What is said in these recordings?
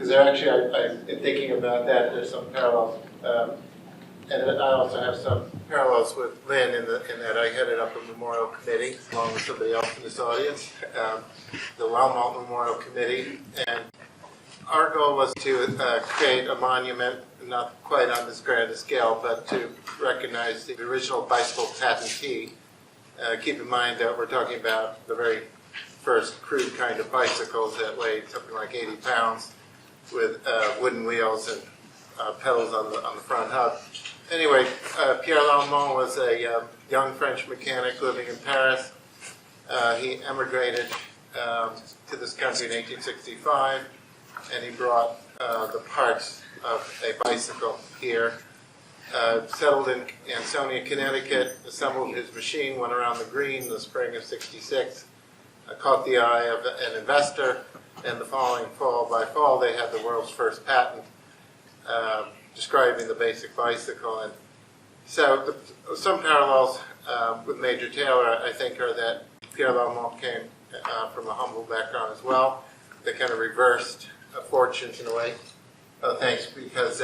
because I've been thinking about that. There's some parallels, and I also have some parallels with Lynn in that I headed up a memorial committee along with somebody else in this audience, the Longmont Memorial Committee, and our goal was to create a monument, not quite on this grand a scale, but to recognize the original bicycle patentee. Keep in mind that we're talking about the very first crude kind of bicycles that weighed something like 80 pounds with wooden wheels and pedals on the front hub. Anyway, Pierre Longmont was a young French mechanic living in Paris. He emigrated to this country in 1865, and he brought the parts of a bicycle here. Settled in Ansonia, Connecticut, assembled his machine, went around the green in the spring of '66, caught the eye of an investor, and the following fall, by fall, they had the world's first patent describing the basic bicycle. And so some parallels with Major Taylor, I think, are that Pierre Longmont came from a humble background as well. They kind of reversed fortunes in a way. Thanks, because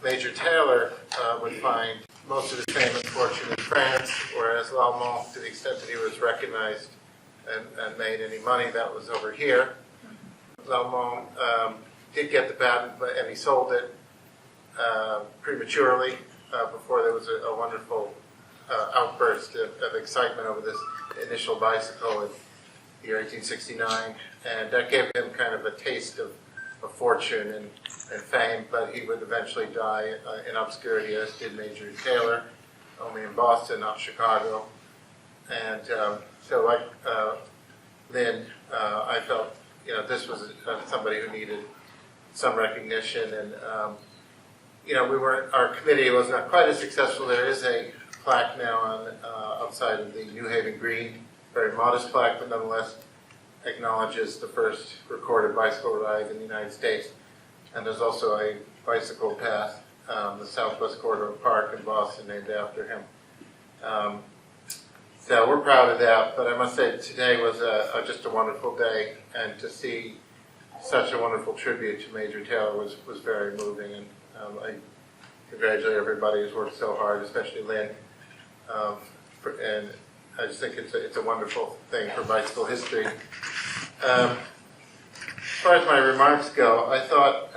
Major Taylor would find most of his fame and fortune in France, whereas Longmont, to the extent that he was recognized and made any money, that was over here. Longmont did get the patent, and he sold it prematurely before there was a wonderful outburst of excitement over this initial bicycle in the year 1869, and that gave him kind of a taste of fortune and fame, but he would eventually die in obscurity, as did Major Taylor, only in Boston, not Chicago. And so like Lynn, I felt this was somebody who needed some recognition, and our committee was not quite as successful. There is a plaque now on outside of the New Haven Green, very modest plaque, but nonetheless acknowledges the first recorded bicycle ride in the United States. And there's also a bicycle path, the Southwest Corridor Park in Boston, named after him. So we're proud of that, but I must say today was just a wonderful day, and to see such a wonderful tribute to Major Taylor was very moving, and I congratulate everybody who's worked so hard, especially Lynn, and I just think it's a wonderful thing for bicycle history. As far as my remarks go, I thought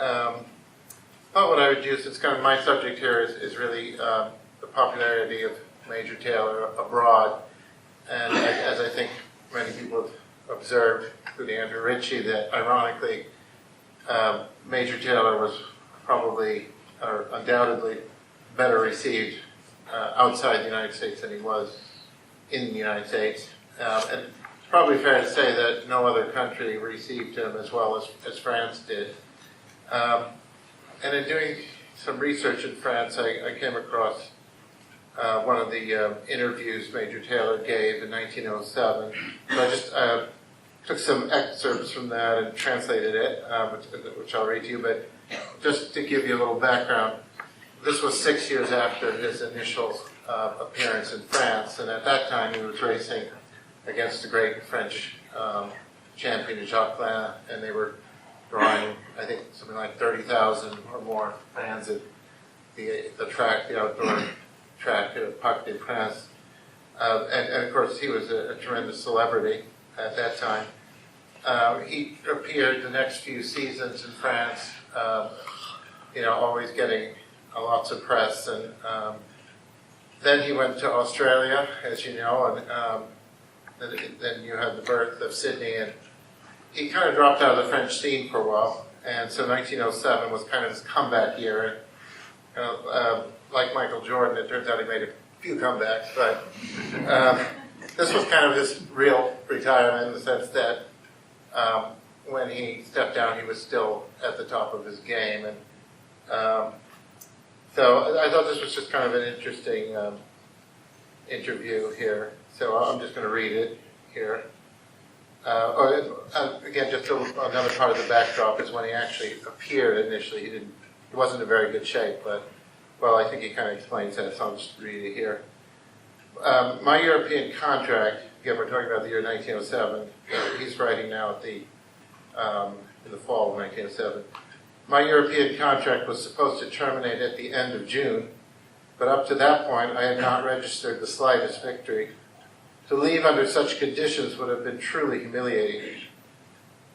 what I would do, since kind of my subject here is really the popularity of Major Taylor abroad, and as I think many people have observed, including Andrew Ritchie, that ironically Major Taylor was probably, or undoubtedly, better received outside the United States than he was in the United States. And it's probably fair to say that no other country received him as well as France did. And in doing some research in France, I came across one of the interviews Major Taylor gave in 1907. So I just took some excerpts from that and translated it, which I'll read to you. But just to give you a little background, this was 6 years after his initial appearance in France, and at that time he was racing against the great French champion Jacques Lin, and they were drawing, I think, something like 30,000 or more fans at the track, the outdoor track at Parc des Princes. And of course, he was a tremendous celebrity at that time. He appeared the next few seasons in France, always getting lots of press, and then he went to Australia, as you know, and then you had the birth of Sydney, and he kind of dropped out of the French scene for a while, and so 1907 was kind of his comeback year. Like Michael Jordan, it turns out he made a few comebacks, but this was kind of his real retirement in the sense that when he stepped down, he was still at the top of his game, and so I thought this was just kind of an interesting interview here. So I'm just going to read it here. Again, just another part of the backdrop is when he actually appeared initially. He wasn't in very good shape, but well, I think he kind of explains that, so I'll just read it here. My European contract, again, we're talking about the year 1907. He's writing now at the in the fall of 1907. My European contract was supposed to terminate at the end of June, but up to that point I had not registered the slightest victory. To leave under such conditions would have been truly humiliating.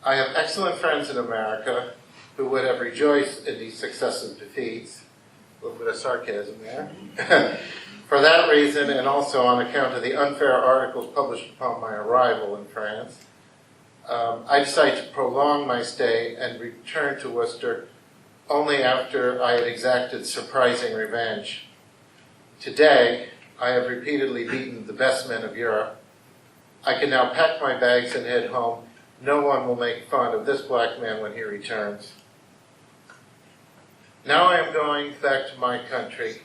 I have excellent friends in America who would have rejoiced in these successive defeats. A little bit of sarcasm there. For that reason, and also on account of the unfair articles published upon my arrival in France, I decided to prolong my stay and return to Worcester only after I had exacted surprising revenge. Today, I have repeatedly beaten the best men of Europe. I can now pack my bags and head home. No one will make fun of this black man when he returns. Now I am going back to my country,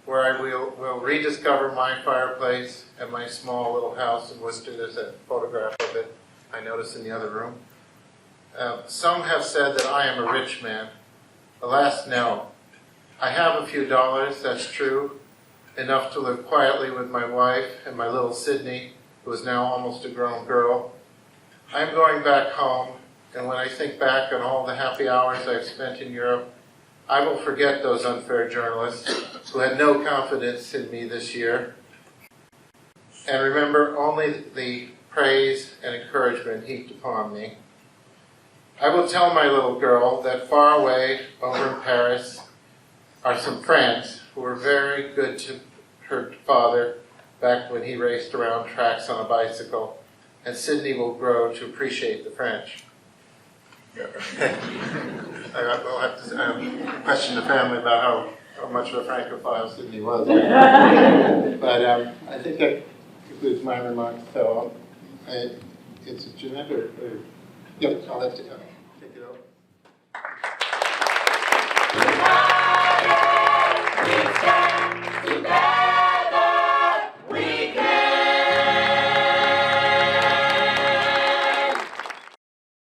where I will rediscover my fireplace and my small little house in Worcester. There's a photograph of it I noticed in the other room. Some have said that I am a rich man. Alas, no. I have a few dollars, that's true, enough to live quietly with my wife and my little Sydney, who is now almost a grown girl. I am going back home, and when I think back on all the happy hours I've spent in Europe, I will forget those unfair journalists who had no confidence in me this year, and remember only the praise and encouragement heaped upon me. I will tell my little girl that far away over in Paris are some friends who were very good to her father back when he raced around tracks on a bicycle, and Sydney will grow to appreciate the French. I will have to question the family about how much of a Francophile Sydney was. But I think that concludes my remarks. So it's Jeanette or yep, I'll let you go.